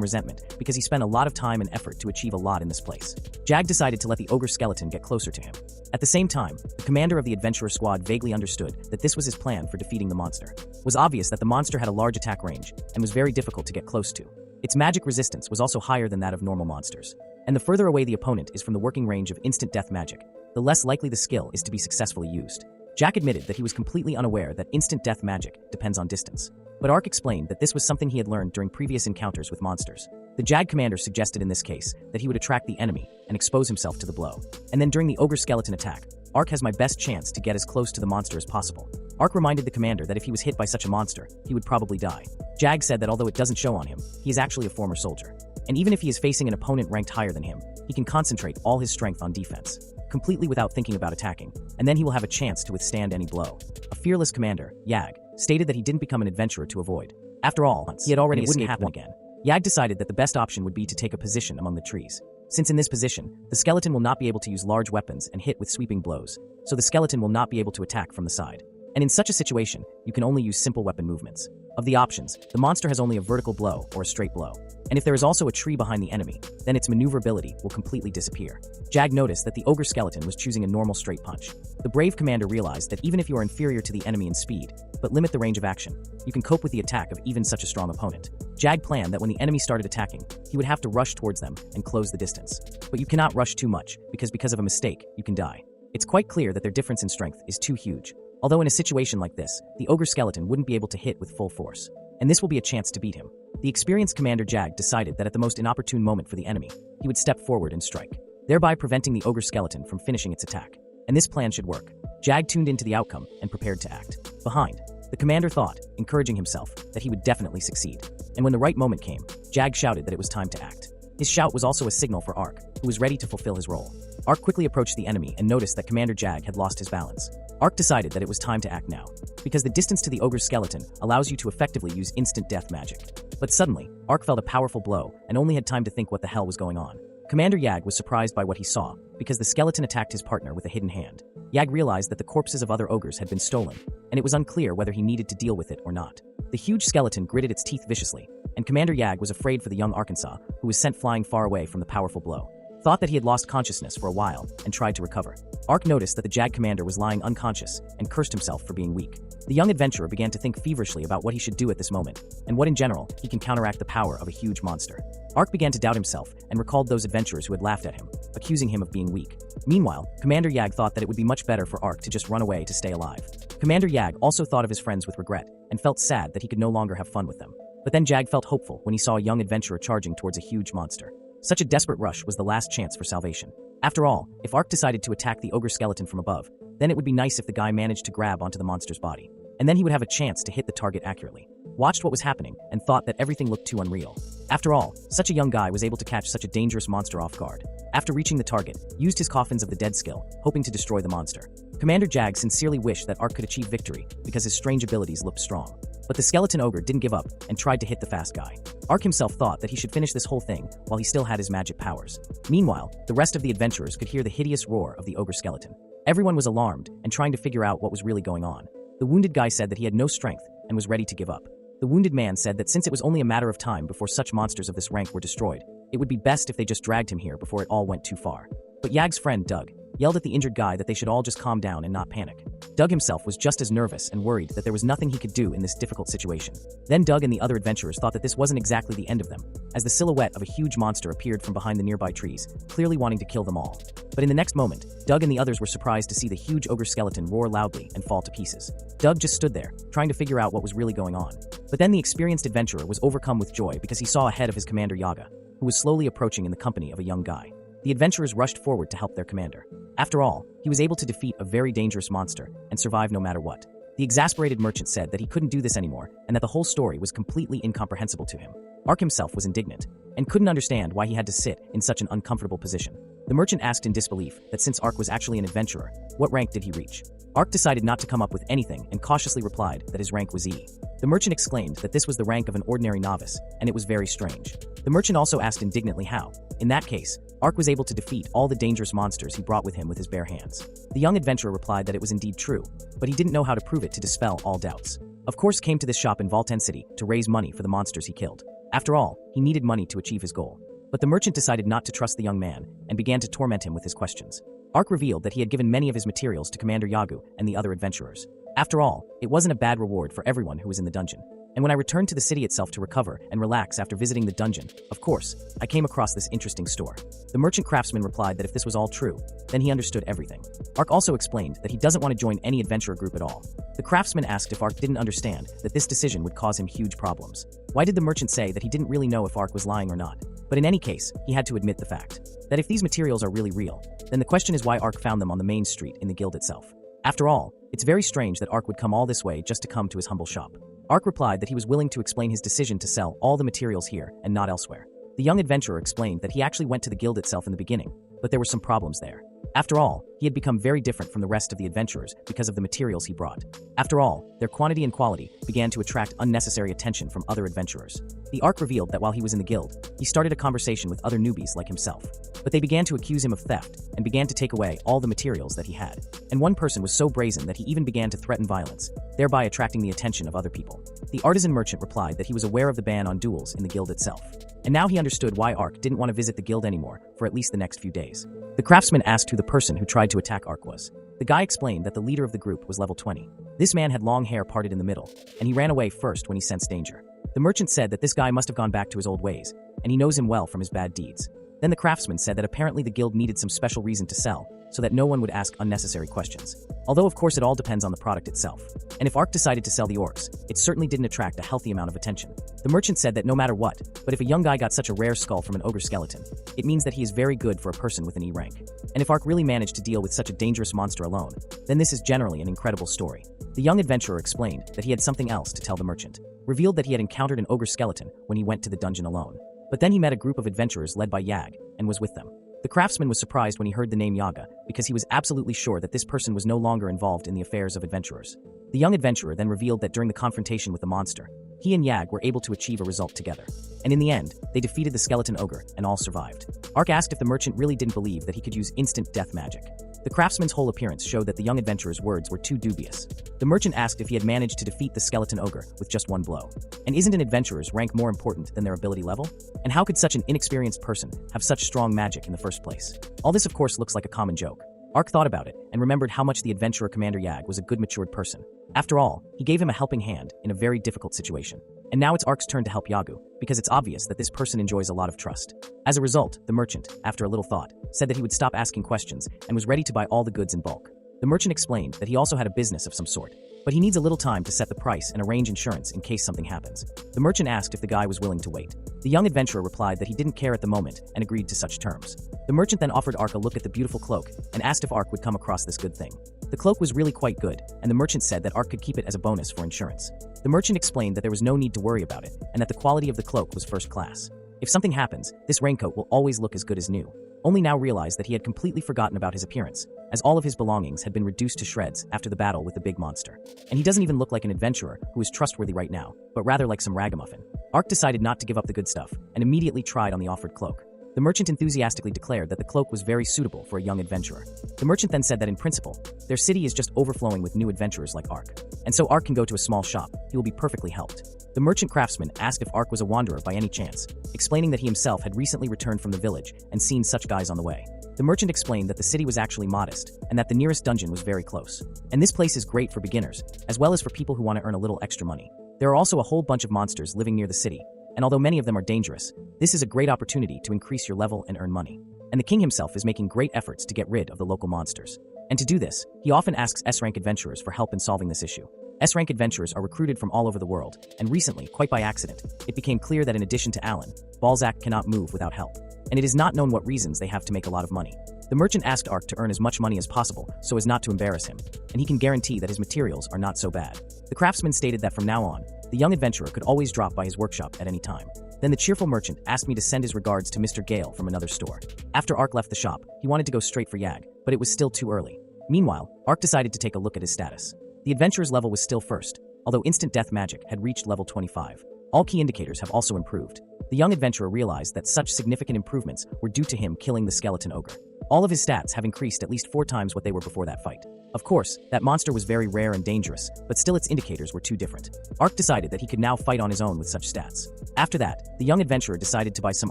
resentment, because he spent a lot of time and effort to achieve a lot in this place. Jag decided to let the ogre skeleton get closer to him. At the same time, the commander of the adventurer squad vaguely understood that this was his plan for defeating the monster. It was obvious that the monster had a large attack range and was very difficult to get close to. Its magic resistance was also higher than that of normal monsters. And the further away the opponent is from the working range of instant death magic, the less likely the skill is to be successfully used. Jak admitted that he was completely unaware that instant death magic depends on distance. But Ark explained that this was something he had learned during previous encounters with monsters. The Jag commander suggested in this case that he would attract the enemy and expose himself to the blow. And then during the ogre skeleton attack, Ark has my best chance to get as close to the monster as possible. Ark reminded the commander that if he was hit by such a monster, he would probably die. Jag said that although it doesn't show on him, he is actually a former soldier. And even if he is facing an opponent ranked higher than him, he can concentrate all his strength on defense, completely without thinking about attacking, and then he will have a chance to withstand any blow. A fearless commander, Jag, stated that he didn't become an adventurer to avoid. After all, he had already escaped again. Jag decided that the best option would be to take a position among the trees. Since in this position, the skeleton will not be able to use large weapons and hit with sweeping blows, so the skeleton will not be able to attack from the side. And in such a situation, you can only use simple weapon movements. Of the options, the monster has only a vertical blow or a straight blow. And if there is also a tree behind the enemy, then its maneuverability will completely disappear. Jag noticed that the ogre skeleton was choosing a normal straight punch. The brave commander realized that even if you are inferior to the enemy in speed, but limit the range of action, you can cope with the attack of even such a strong opponent. Jag planned that when the enemy started attacking, he would have to rush towards them and close the distance. But you cannot rush too much, because of a mistake, you can die. It's quite clear that their difference in strength is too huge. Although in a situation like this, the ogre skeleton wouldn't be able to hit with full force. And this will be a chance to beat him. The experienced commander Jag decided that at the most inopportune moment for the enemy, he would step forward and strike, thereby preventing the ogre skeleton from finishing its attack. And this plan should work. Jag tuned into the outcome and prepared to act. Behind, the commander thought, encouraging himself, that he would definitely succeed. And when the right moment came, Jag shouted that it was time to act. His shout was also a signal for Ark, who was ready to fulfill his role. Ark quickly approached the enemy and noticed that Commander Jag had lost his balance. Ark decided that it was time to act now, because the distance to the ogre's skeleton allows you to effectively use instant death magic. But suddenly, Ark felt a powerful blow and only had time to think what the hell was going on. Commander Jag was surprised by what he saw, because the skeleton attacked his partner with a hidden hand. Jag realized that the corpses of other ogres had been stolen, and it was unclear whether he needed to deal with it or not. The huge skeleton gritted its teeth viciously, and Commander Jag was afraid for the young Arkansas, who was sent flying far away from the powerful blow. Thought that he had lost consciousness for a while and tried to recover. Ark noticed that the Jag commander was lying unconscious and cursed himself for being weak. The young adventurer began to think feverishly about what he should do at this moment, and what in general he can counteract the power of a huge monster. Ark began to doubt himself and recalled those adventurers who had laughed at him, accusing him of being weak. Meanwhile, Commander Jag thought that it would be much better for Ark to just run away to stay alive. Commander Jag also thought of his friends with regret and felt sad that he could no longer have fun with them. But then Jag felt hopeful when he saw a young adventurer charging towards a huge monster. Such a desperate rush was the last chance for salvation. After all, if Ark decided to attack the ogre skeleton from above, then it would be nice if the guy managed to grab onto the monster's body. And then he would have a chance to hit the target accurately. Watched what was happening and thought that everything looked too unreal. After all, such a young guy was able to catch such a dangerous monster off guard. After reaching the target, used his coffins of the dead skill, hoping to destroy the monster. Commander Jag sincerely wished that Ark could achieve victory because his strange abilities looked strong. But the skeleton ogre didn't give up and tried to hit the fast guy. Ark himself thought that he should finish this whole thing while he still had his magic powers. Meanwhile, the rest of the adventurers could hear the hideous roar of the ogre skeleton. Everyone was alarmed and trying to figure out what was really going on. The wounded guy said that he had no strength and was ready to give up. The wounded man said that since it was only a matter of time before such monsters of this rank were destroyed, it would be best if they just dragged him here before it all went too far. But Yag's friend, Doug, yelled at the injured guy that they should all just calm down and not panic. Doug himself was just as nervous and worried that there was nothing he could do in this difficult situation. Then Doug and the other adventurers thought that this wasn't exactly the end of them, as the silhouette of a huge monster appeared from behind the nearby trees, clearly wanting to kill them all. But in the next moment, Doug and the others were surprised to see the huge ogre skeleton roar loudly and fall to pieces. Doug just stood there, trying to figure out what was really going on. But then the experienced adventurer was overcome with joy because he saw ahead of his commander Yaga, who was slowly approaching in the company of a young guy. The adventurers rushed forward to help their commander. After all, he was able to defeat a very dangerous monster and survive no matter what. The exasperated merchant said that he couldn't do this anymore and that the whole story was completely incomprehensible to him. Ark himself was indignant and couldn't understand why he had to sit in such an uncomfortable position. The merchant asked in disbelief that since Ark was actually an adventurer, what rank did he reach? Ark decided not to come up with anything and cautiously replied that his rank was E. The merchant exclaimed that this was the rank of an ordinary novice, and it was very strange. The merchant also asked indignantly how, in that case, Ark was able to defeat all the dangerous monsters he brought with him with his bare hands. The young adventurer replied that it was indeed true, but he didn't know how to prove it to dispel all doubts. Of course, came to this shop in Volten City to raise money for the monsters he killed. After all, he needed money to achieve his goal. But the merchant decided not to trust the young man and began to torment him with his questions. Ark revealed that he had given many of his materials to Commander Yagu and the other adventurers. After all, it wasn't a bad reward for everyone who was in the dungeon. And when I returned to the city itself to recover and relax after visiting the dungeon, of course, I came across this interesting store. The merchant craftsman replied that if this was all true, then he understood everything. Ark also explained that he doesn't want to join any adventurer group at all. The craftsman asked if Ark didn't understand that this decision would cause him huge problems. Why did the merchant say that he didn't really know if Ark was lying or not? But in any case, he had to admit the fact that if these materials are really real, then the question is why Ark found them on the main street in the guild itself. After all, it's very strange that Ark would come all this way just to come to his humble shop. Ark replied that he was willing to explain his decision to sell all the materials here and not elsewhere. The young adventurer explained that he actually went to the guild itself in the beginning, but there were some problems there. After all, he had become very different from the rest of the adventurers because of the materials he brought. After all, their quantity and quality began to attract unnecessary attention from other adventurers. The arc revealed that while he was in the guild, he started a conversation with other newbies like himself. But they began to accuse him of theft and began to take away all the materials that he had. And one person was so brazen that he even began to threaten violence, thereby attracting the attention of other people. The artisan merchant replied that he was aware of the ban on duels in the guild itself. And now he understood why Ark didn't want to visit the guild anymore for at least the next few days. The craftsman asked who the person who tried to attack Ark was. The guy explained that the leader of the group was level 20. This man had long hair parted in the middle, and he ran away first when he sensed danger. The merchant said that this guy must have gone back to his old ways, and he knows him well from his bad deeds. Then the craftsman said that apparently the guild needed some special reason to sell, so that no one would ask unnecessary questions. Although of course it all depends on the product itself. And if Ark decided to sell the orcs, it certainly didn't attract a healthy amount of attention. The merchant said that no matter what, but if a young guy got such a rare skull from an ogre skeleton, it means that he is very good for a person with an E rank. And if Ark really managed to deal with such a dangerous monster alone, then this is generally an incredible story. The young adventurer explained that he had something else to tell the merchant, revealed that he had encountered an ogre skeleton when he went to the dungeon alone. But then he met a group of adventurers led by Yag, and was with them. The craftsman was surprised when he heard the name Yaga, because he was absolutely sure that this person was no longer involved in the affairs of adventurers. The young adventurer then revealed that during the confrontation with the monster, he and Yag were able to achieve a result together. And in the end, they defeated the skeleton ogre, and all survived. Ark asked if the merchant really didn't believe that he could use instant death magic. The craftsman's whole appearance showed that the young adventurer's words were too dubious. The merchant asked if he had managed to defeat the skeleton ogre with just one blow. And isn't an adventurer's rank more important than their ability level? And how could such an inexperienced person have such strong magic in the first place? All this of course looks like a common joke. Ark thought about it and remembered how much the adventurer Commander Yag was a good matured person. After all, he gave him a helping hand in a very difficult situation. And now it's Ark's turn to help Yagu, because it's obvious that this person enjoys a lot of trust. As a result, the merchant, after a little thought, said that he would stop asking questions and was ready to buy all the goods in bulk. The merchant explained that he also had a business of some sort, but he needs a little time to set the price and arrange insurance in case something happens. The merchant asked if the guy was willing to wait. The young adventurer replied that he didn't care at the moment and agreed to such terms. The merchant then offered Ark a look at the beautiful cloak and asked if Ark would come across this good thing. The cloak was really quite good, and the merchant said that Ark could keep it as a bonus for insurance. The merchant explained that there was no need to worry about it and that the quality of the cloak was first class. If something happens, this raincoat will always look as good as new. Only now realized that he had completely forgotten about his appearance, as all of his belongings had been reduced to shreds after the battle with the big monster. And he doesn't even look like an adventurer who is trustworthy right now, but rather like some ragamuffin. Ark decided not to give up the good stuff, and immediately tried on the offered cloak. The merchant enthusiastically declared that the cloak was very suitable for a young adventurer. The merchant then said that in principle, their city is just overflowing with new adventurers like Ark. And so Ark can go to a small shop, he will be perfectly helped. The merchant craftsman asked if Ark was a wanderer by any chance, explaining that he himself had recently returned from the village and seen such guys on the way. The merchant explained that the city was actually modest, and that the nearest dungeon was very close. And this place is great for beginners, as well as for people who want to earn a little extra money. There are also a whole bunch of monsters living near the city, and although many of them are dangerous, this is a great opportunity to increase your level and earn money. And the king himself is making great efforts to get rid of the local monsters. And to do this, he often asks S-rank adventurers for help in solving this issue. S-rank adventurers are recruited from all over the world, and recently, quite by accident, it became clear that in addition to Alan, Balzac cannot move without help. And it is not known what reasons they have to make a lot of money. The merchant asked Ark to earn as much money as possible so as not to embarrass him, and he can guarantee that his materials are not so bad. The craftsman stated that from now on, the young adventurer could always drop by his workshop at any time. Then the cheerful merchant asked me to send his regards to Mr. Gale from another store. After Ark left the shop, he wanted to go straight for Yag, but it was still too early. Meanwhile, Ark decided to take a look at his status. The adventurer's level was still first, although instant death magic had reached level 25. All key indicators have also improved. The young adventurer realized that such significant improvements were due to him killing the skeleton ogre. All of his stats have increased at least 4 times what they were before that fight. Of course, that monster was very rare and dangerous, but still its indicators were too different. Ark decided that he could now fight on his own with such stats. After that, the young adventurer decided to buy some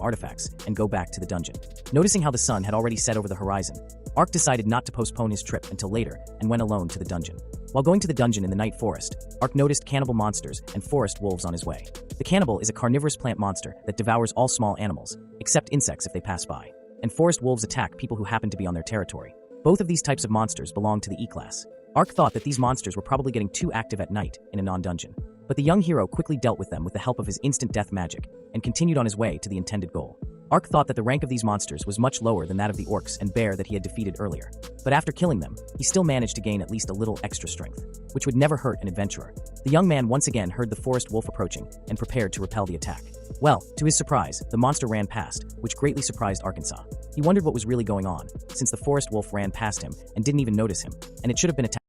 artifacts and go back to the dungeon. Noticing how the sun had already set over the horizon, Ark decided not to postpone his trip until later and went alone to the dungeon. While going to the dungeon in the night forest, Ark noticed cannibal monsters and forest wolves on his way. The cannibal is a carnivorous plant monster that devours all small animals, except insects if they pass by. And forest wolves attack people who happen to be on their territory. Both of these types of monsters belong to the E-class. Ark thought that these monsters were probably getting too active at night in a non-dungeon. But the young hero quickly dealt with them with the help of his instant death magic and continued on his way to the intended goal. Ark thought that the rank of these monsters was much lower than that of the orcs and bear that he had defeated earlier. But after killing them, he still managed to gain at least a little extra strength, which would never hurt an adventurer. The young man once again heard the forest wolf approaching and prepared to repel the attack. Well, to his surprise, the monster ran past, which greatly surprised Arkansas. He wondered what was really going on, since the forest wolf ran past him and didn't even notice him, and it should have been attacked.